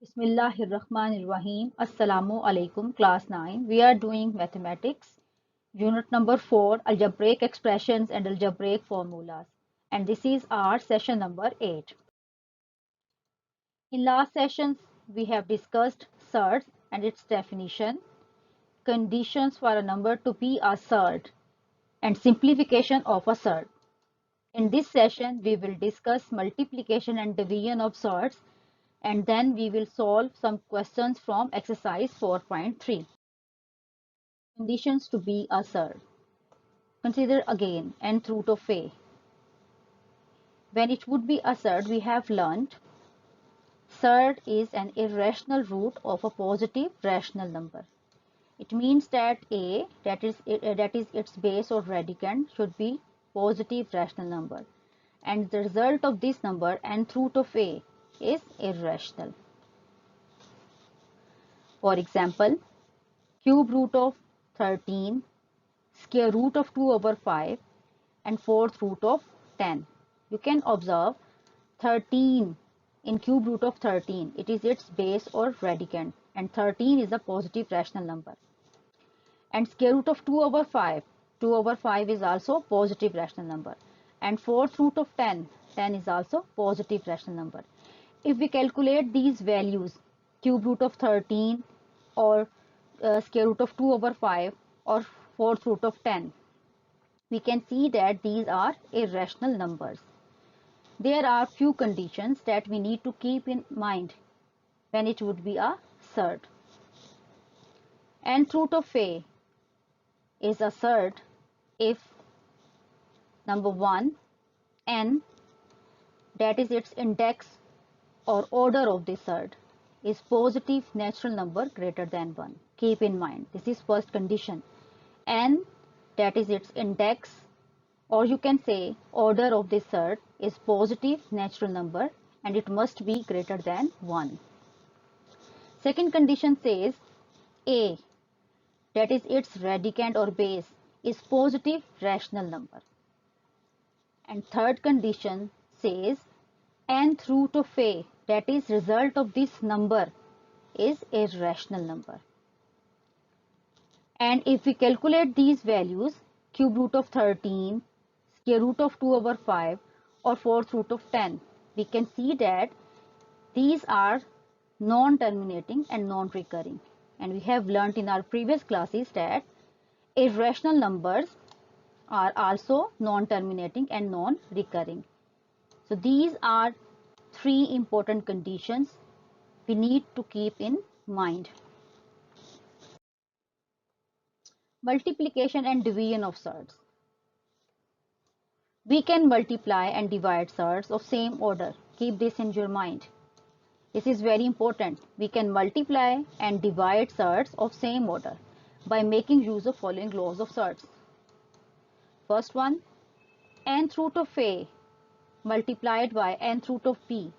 Bismillahirrahmanirrahim. Assalamu alaikum, class 9. We are doing mathematics, unit number 4, algebraic expressions and algebraic formulas. And this is our session number 8. In last sessions, we have discussed surds and its definition, conditions for a number to be a surd, and simplification of a surd. In this session, we will discuss multiplication and division of surds, and then we will solve some questions from exercise 4.3. Conditions to be a surd. Consider again nth root of a. When it would be a surd, we have learned surd is an irrational root of a positive rational number. It means that a, that is its base or radicand, should be positive rational number, and the result of this number nth root of a is irrational. For example, cube root of 13, square root of 2 over 5, and fourth root of 10. You can observe 13 in cube root of 13. It is its base or radicand, and 13 is a positive rational number. And square root of 2 over 5. 2 over 5 is also positive rational number. And fourth root of 10. 10 is also positive rational number. If we calculate these values, cube root of 13 or square root of 2 over 5 or fourth root of 10, we can see that these are irrational numbers. There are few conditions that we need to keep in mind when it would be a surd. Nth root of a is a surd if number 1, n, that is its index or order of the surd, is positive natural number greater than 1. Keep in mind, this is first condition. N, that is its index, or you can say order of the surd, is positive natural number and it must be greater than 1. Second condition says a, that is its radicand or base, is positive rational number. And third condition says nth root of a, that is result of this number, is a rational number. And if we calculate these values, cube root of 13, square root of 2 over 5 or fourth root of 10, we can see that these are non-terminating and non-recurring. And we have learnt in our previous classes that irrational numbers are also non-terminating and non-recurring. So these are three important conditions we need to keep in mind. Multiplication and division of surds. We can multiply and divide surds of same order. Keep this in your mind. This is very important. We can multiply and divide surds of same order by making use of following laws of surds. First one, nth root of a multiplied by nth root of b,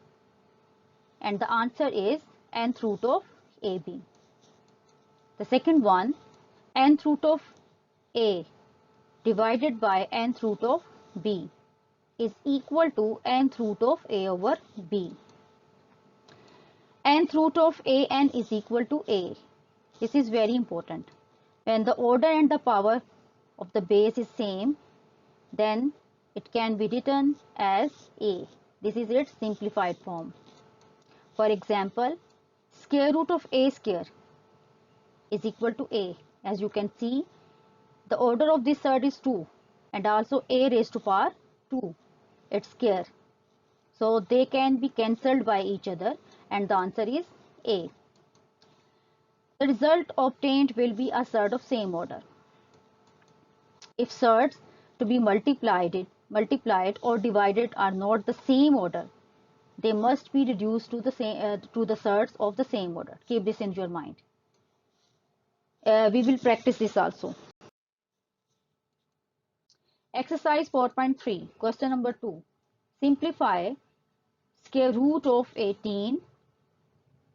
and the answer is nth root of ab. The second one, nth root of a divided by nth root of b is equal to nth root of a over b. Nth root of a n is equal to a. This is very important. When the order and the power of the base is same, then it can be written as a. This is its simplified form. For example, square root of a square is equal to a. As you can see, the order of this surd is 2 and also a raised to power 2, its square. So they can be cancelled by each other and the answer is a. The result obtained will be a surd of same order. If surds to be multiplied or divided are not the same order, they must be reduced to the surds of the same order. Keep this in your mind. We will practice this also. Exercise 4.3, question number 2. Simplify square root of 18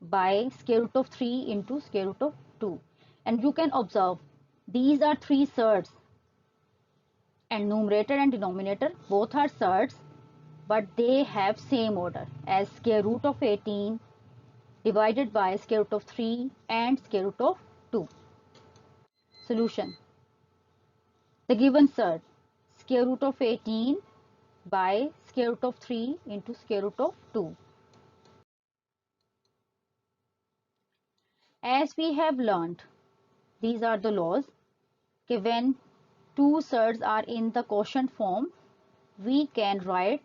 by square root of 3 into square root of 2. And you can observe these are three surds, and numerator and denominator both are surds, but they have same order as square root of 18 divided by square root of 3 and square root of 2. Solution. The given surd, square root of 18 by square root of 3 into square root of 2. As we have learned, these are the laws. Okay, when two surds are in the quotient form, we can write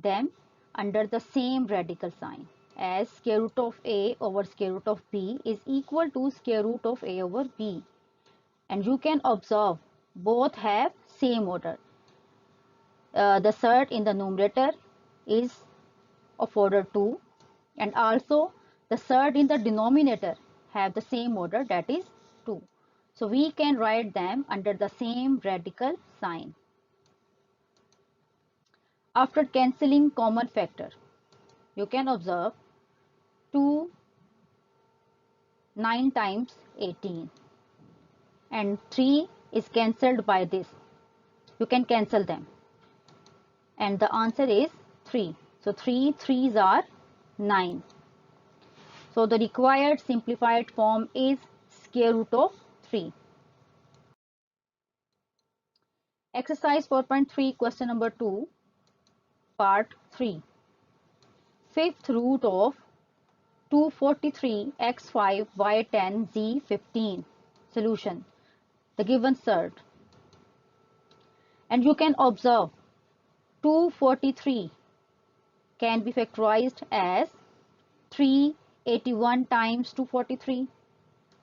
them under the same radical sign, as square root of a over square root of b is equal to square root of a over b. And you can observe both have same order. The surd in the numerator is of order 2, and also the surd in the denominator have the same order, that is 2. So we can write them under the same radical sign. After cancelling common factor, you can observe 2 9 times 18 and 3 is cancelled by this. You can cancel them and the answer is 3. So 3 3s are 9. So the required simplified form is square root of 3. Exercise 4.3, question number 2, part 3. Fifth root of 243 x5 y10 z15. Solution. The given surd. And you can observe 243 can be factorized as 381 times 243,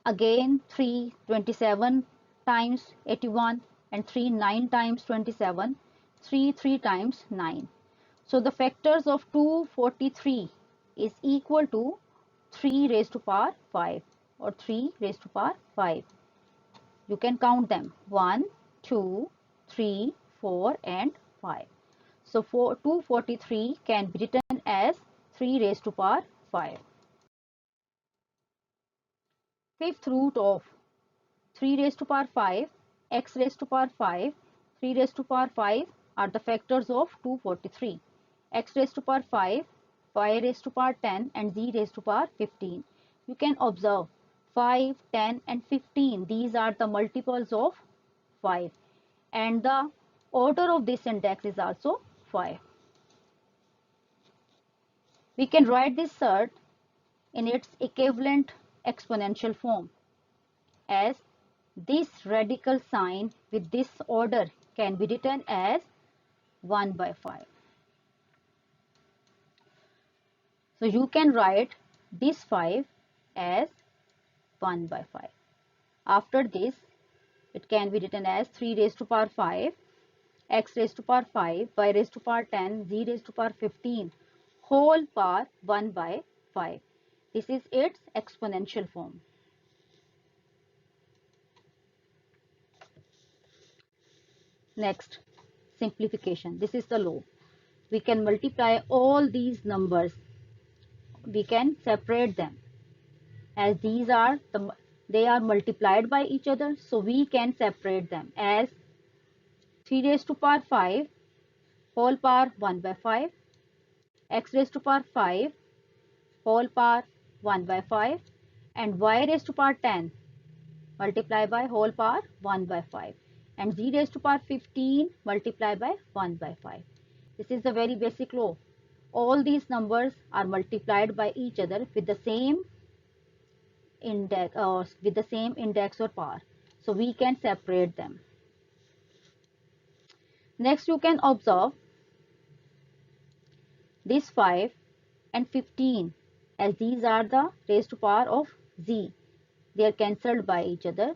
again 327 times 81, and 3 9 times 27, 3 times 9. So the factors of 243 is equal to 3 raised to power 5 or 3 raised to power 5. You can count them 1, 2, 3, 4 and 5. So 243 can be written as 3 raised to power 5. Fifth root of 3 raised to power 5, x raised to power 5, 3 raised to power 5 are the factors of 243. X raised to power 5, y raised to power 10 and z raised to power 15. You can observe 5, 10 and 15. These are the multiples of 5 and the order of this index is also 5. We can write this surd in its equivalent exponential form, as this radical sign with this order can be written as 1 by 5. So you can write this 5 as 1 by 5. After this, it can be written as 3 raised to power 5, x raised to power 5, y raised to power 10, z raised to power 15, whole power 1 by 5. This is its exponential form. Next, simplification. This is the law. We can multiply all these numbers. We can separate them as they are multiplied by each other. So we can separate them as 3 raised to power 5 whole power 1 by 5, x raised to power 5 whole power 1 by 5 and y raised to power 10 multiply by whole power 1 by 5 and z raised to power 15 multiply by 1 by 5. This is the very basic law. All these numbers are multiplied by each other with the same index or power. So we can separate them. Next, you can observe this 5 and 15 as these are the raised to power of z. They are cancelled by each other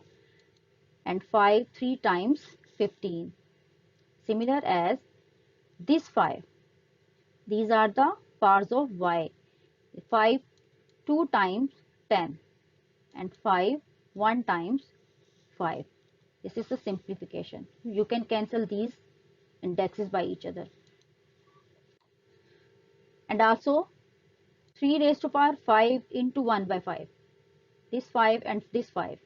and 5 3 times 15. Similar as this 5. These are the powers of y. 5 2 times 10 and 5 1 times 5. This is the simplification. You can cancel these indexes by each other. And also 3 raised to power 5 into 1 by 5. This 5 and this 5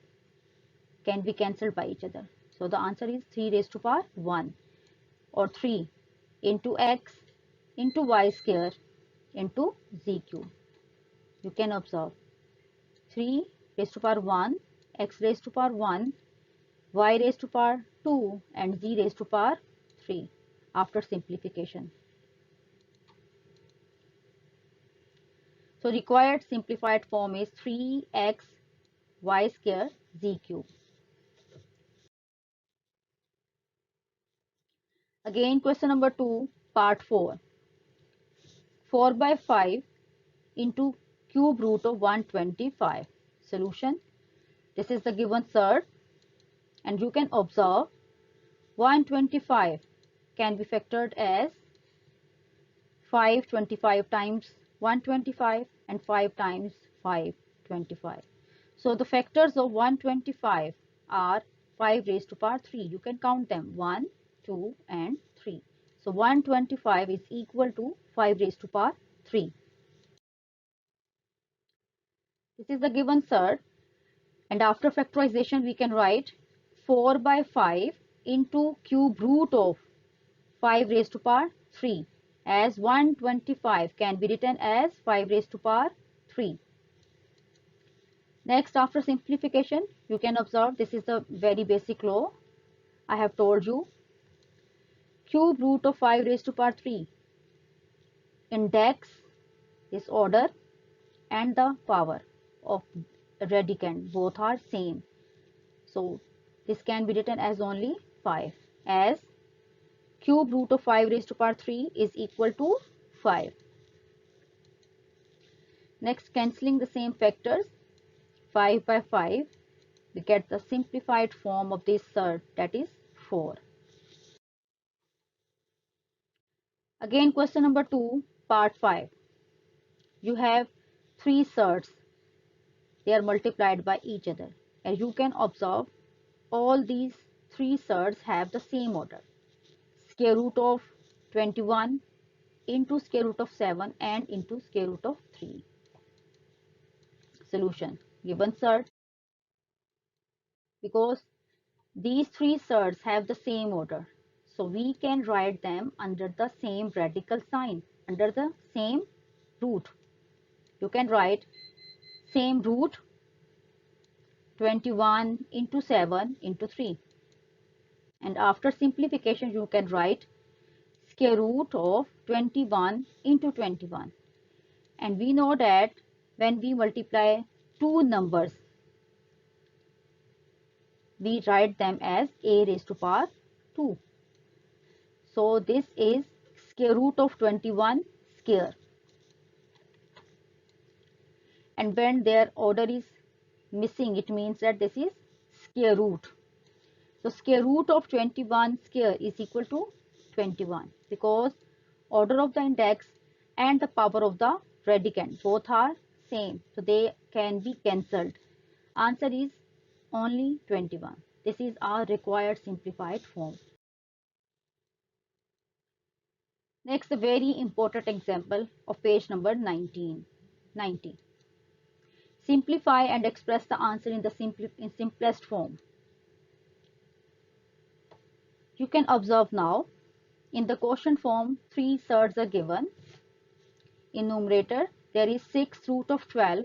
can be cancelled by each other. So the answer is 3 raised to power 1 or 3 into x into y square into z cube. you can observe 3 raised to power 1, x raised to power 1, y raised to power 2 and z raised to power 3 after simplification. So required simplified form is 3x y square z cube. Again question number 2, part 4. 4 by 5 into cube root of 125. Solution. This is the given third, and you can observe 125 can be factored as 525 times 125 and 5 times 525. So the factors of 125 are 5 raised to power 3. You can count them 1, 2 and 3. So 125 is equal to 5 raised to power 3. This is the given third, and after factorization we can write 4 by 5 into cube root of 5 raised to power 3, as 125 can be written as 5 raised to power 3. Next, after simplification, you can observe this is the very basic law. I have told you cube root of 5 raised to power 3, index is order and the power of radicand both are same. So this can be written as only 5, as cube root of 5 raised to power 3 is equal to 5. Next, cancelling the same factors, 5 by 5, we get the simplified form of this third, that is 4. Again question number 2, part 5. You have 3 thirds, they are multiplied by each other, and you can observe all these 3 thirds have the same order. Square root of 21 into square root of 7 and into square root of 3. Solution. Given third, because these 3 thirds have the same order, so we can write them under the same radical sign, under the same root. You can write same root 21 into 7 into 3, and after simplification you can write square root of 21 into 21, and we know that when we multiply two numbers we write them as a raised to power 2. So this is square root of 21 square, and when their order is missing it means that this is square root. So square root of 21 square is equal to 21, because order of the index and the power of the radicand both are same, so they can be cancelled. Answer is only 21. This is our required simplified form. Next, a very important example of page number 90. Simplify and express the answer in the simplest form. You can observe now, in the quotient form, 3 thirds are given. In numerator, there is 6 root of 12,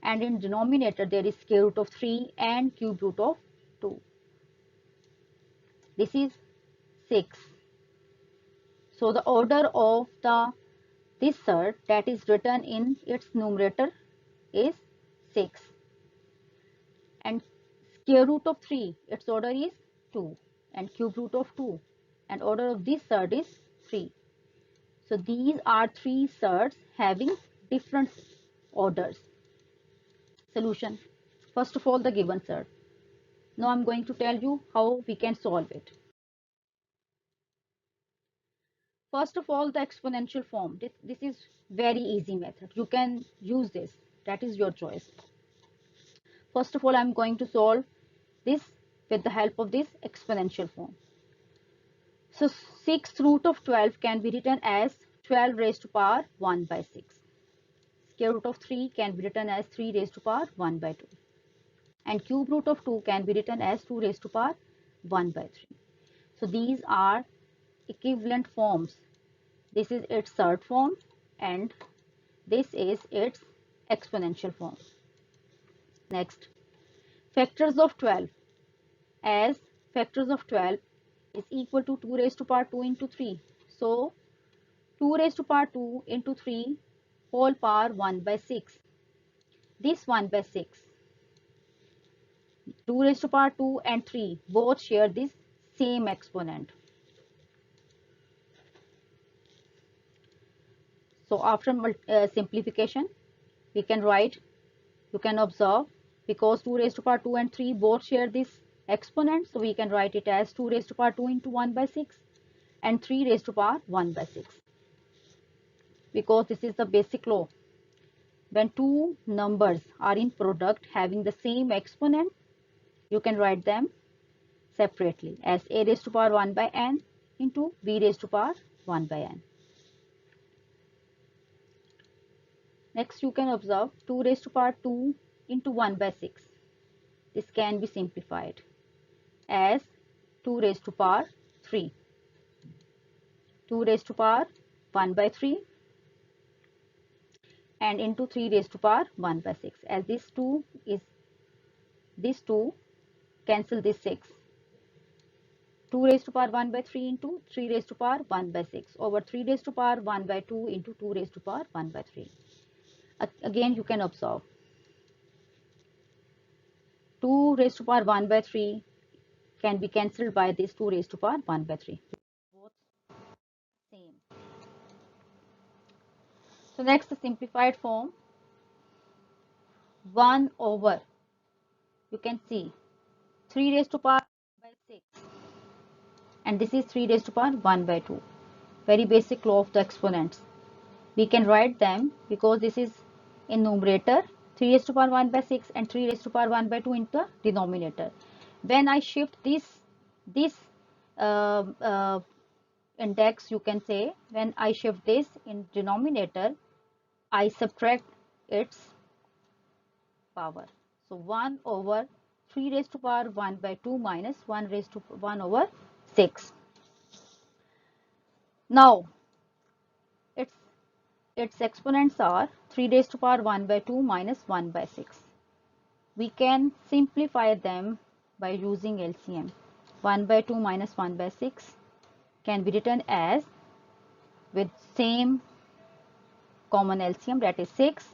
and in denominator, there is square root of 3 and cube root of 2. This is 6. So the order of this third that is written in its numerator is 6, and square root of 3, its order is 2, and cube root of 2, and order of this third is 3. So these are 3 thirds having different orders. Solution. First of all, the given third. Now I'm going to tell you how we can solve it. First of all, the exponential form. This is very easy method. You can use this. That is your choice. First of all, I'm going to solve this with the help of this exponential form. So 6 root of 12 can be written as 12 raised to power 1 by 6. Square root of 3 can be written as 3 raised to power 1 by 2. And cube root of 2 can be written as 2 raised to power 1 by 3. So these are equivalent forms. This is its third form and this is its exponential form. Next, factors of 12, as factors of 12 is equal to 2 raised to power 2 into 3. So 2 raised to power 2 into 3 whole power 1 by 6. This 1 by 6, 2 raised to power 2 and 3 both share this same exponent. So after simplification, we can write, you can observe, because 2 raised to power 2 and 3 both share this exponent, so we can write it as 2 raised to power 2 into 1 by 6 and 3 raised to power 1 by 6. Because this is the basic law. When two numbers are in product having the same exponent, you can write them separately as a raised to power 1 by n into b raised to power 1 by n. Next, you can observe 2 raised to power 2 into 1 by 6. This can be simplified as 2 raised to power 3. 2 raised to power 1 by 3 and into 3 raised to power 1 by 6. As this 2 cancel this 6. 2 raised to power 1 by 3 into 3 raised to power 1 by 6 over 3 raised to power 1 by 2 into 2 raised to power 1 by 3. Again, you can observe 2 raised to power 1 by 3 can be cancelled by this 2 raised to power 1 by 3. Both same. So next, the simplified form 1 over, you can see 3 raised to power 1 by 6 and this is 3 raised to power 1 by 2. Very basic law of the exponents. We can write them because this is in numerator 3 raised to power 1 by 6 and 3 raised to power 1 by 2 into the denominator. When I shift this uh, uh, index, you can say, when I shift this in denominator, I subtract its power. So 1 over 3 raised to power 1 by 2 minus 1 raised to 1 over 6. Now its exponents are 3 raised to power 1 by 2 minus 1 by 6. We can simplify them by using LCM. 1 by 2 minus 1 by 6 can be written as, with same common LCM, that is 6,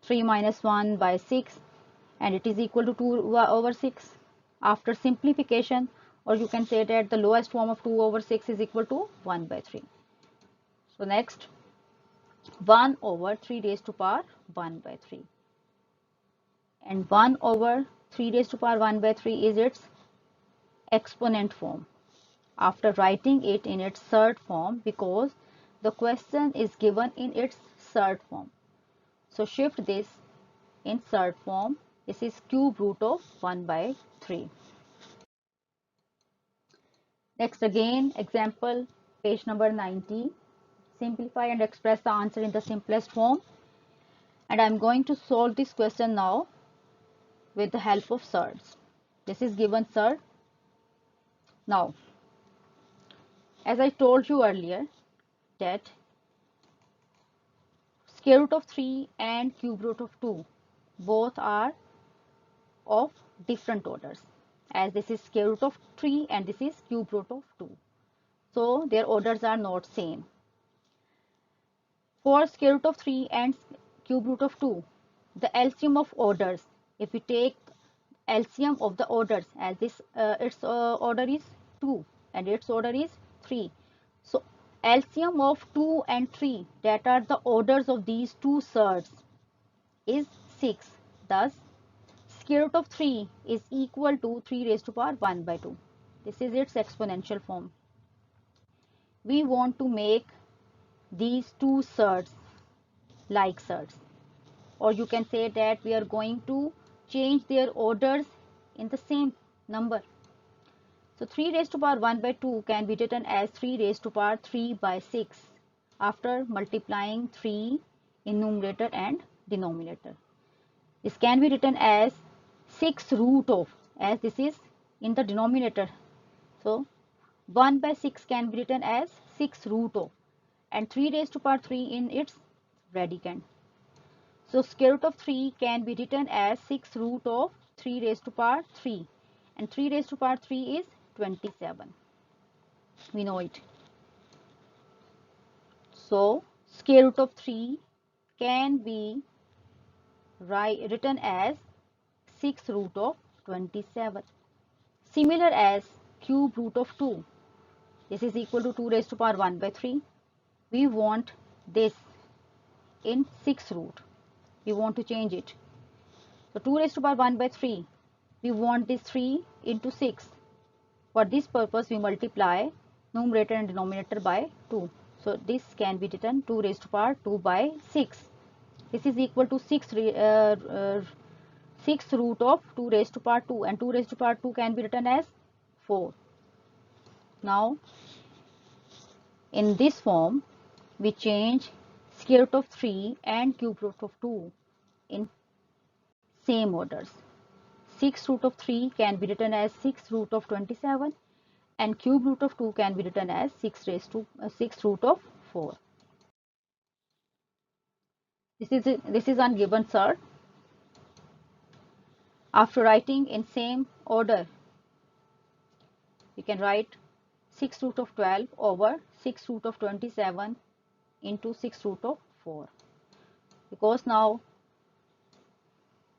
3 minus 1 by 6, and it is equal to 2 over 6. After simplification, or you can say that the lowest form of 2 over 6 is equal to 1 by 3. So next, 1 over 3 raised to power 1 by 3. And 1 over 3 raised to power 1 by 3 is its exponent form. After writing it in its third form, because the question is given in its third form. So shift this in third form. This is cube root of 1 by 3. Next, again, example, page number 90. Simplify and express the answer in the simplest form. And I'm going to solve this question now with the help of surds. This is given surd. Now, as I told you earlier, that square root of 3 and cube root of 2 both are of different orders, as this is square root of 3 and this is cube root of 2. So their orders are not same. For square root of 3 and cube root of 2, the LCM of orders, if we take LCM of the orders, as this its order is 2 and its order is 3. So LCM of 2 and 3, that are the orders of these two surds, is 6. Thus, square root of 3 is equal to 3 raised to power 1 by 2. This is its exponential form. We want to make these two surds like surds, or you can say that we are going to change their orders in the same number. So 3 raised to power 1 by 2 can be written as 3 raised to power 3 by 6 after multiplying 3 in numerator and denominator. This can be written as 6 root of, as this is in the denominator. So 1 by 6 can be written as 6 root of, and 3 raised to power 3 in its radicand. So square root of 3 can be written as 6 root of 3 raised to power 3. And 3 raised to power 3 is 27. We know it. So square root of 3 can be written as 6 root of 27. Similar as cube root of 2. This is equal to 2 raised to power 1 by 3. We want this in 6 root. We want to change it. So 2 raised to power 1 by 3. We want this 3 into 6. For this purpose, we multiply numerator and denominator by 2. So this can be written 2 raised to power 2 by 6. This is equal to 6 root of 2 raised to power 2, and 2 raised to power 2 can be written as 4. Now in this form we change square root of 3 and cube root of 2 in same orders. 6 root of 3 can be written as 6 root of 27, and cube root of 2 can be written as 6 root of 4. This is ungiven surd. After writing in same order, we can write 6 root of 12 over 6 root of 27 into 6 root of 4. Because now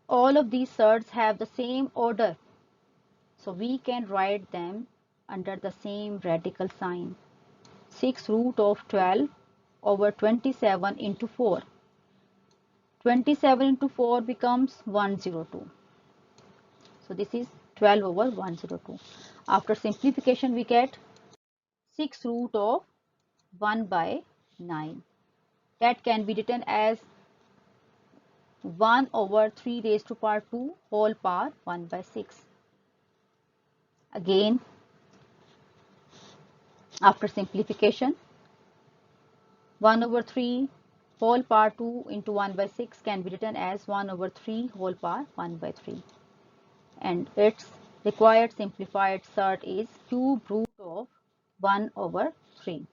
all of these surds have the same order, so we can write them under the same radical sign. 6 root of 12 over 27 into 4. 27 into 4 becomes 102. So this is 12 over 102. After simplification, we get 6 root of 1 by 9. That can be written as 1 over 3 raised to power 2 whole power 1 by 6. Again, after simplification, 1 over 3 whole power 2 into 1 by 6 can be written as 1 over 3 whole power 1 by 3. And its required simplified surd is cube root of 1 over 3.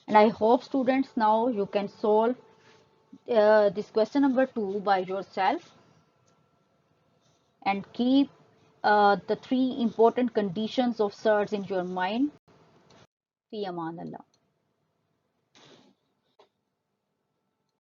And I hope students now you can solve this question number 2 by yourself and keep the 3 important conditions of surds in your mind. Fi Aman Allah.